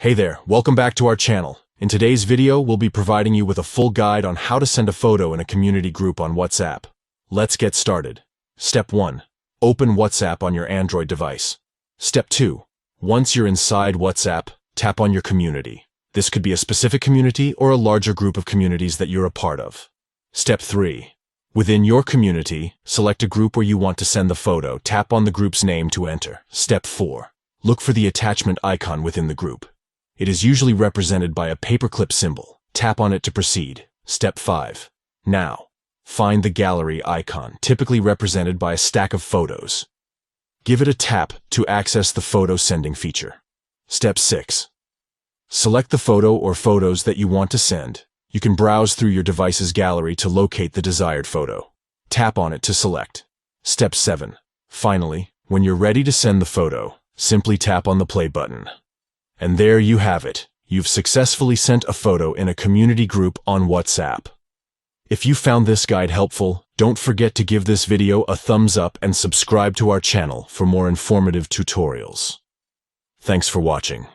Hey there, welcome back to our channel. In today's video, we'll be providing you with a full guide on how to send a photo in a community group on WhatsApp. Let's get started. Step 1. Open WhatsApp on your Android device. Step 2. Once you're inside WhatsApp, tap on your community. This could be a specific community or a larger group of communities that you're a part of. Step 3. Within your community, select a group where you want to send the photo. Tap on the group's name to enter. Step 4. Look for the attachment icon within the group. It is usually represented by a paperclip symbol. Tap on it to proceed. Step 5. Now, find the gallery icon, typically represented by a stack of photos. Give it a tap to access the photo sending feature. Step 6. Select the photo or photos that you want to send. You can browse through your device's gallery to locate the desired photo. Tap on it to select. Step 7. Finally, when you're ready to send the photo, simply tap on the play button. And there you have it. You've successfully sent a photo in a community group on WhatsApp. If you found this guide helpful, don't forget to give this video a thumbs up and subscribe to our channel for more informative tutorials. Thanks for watching.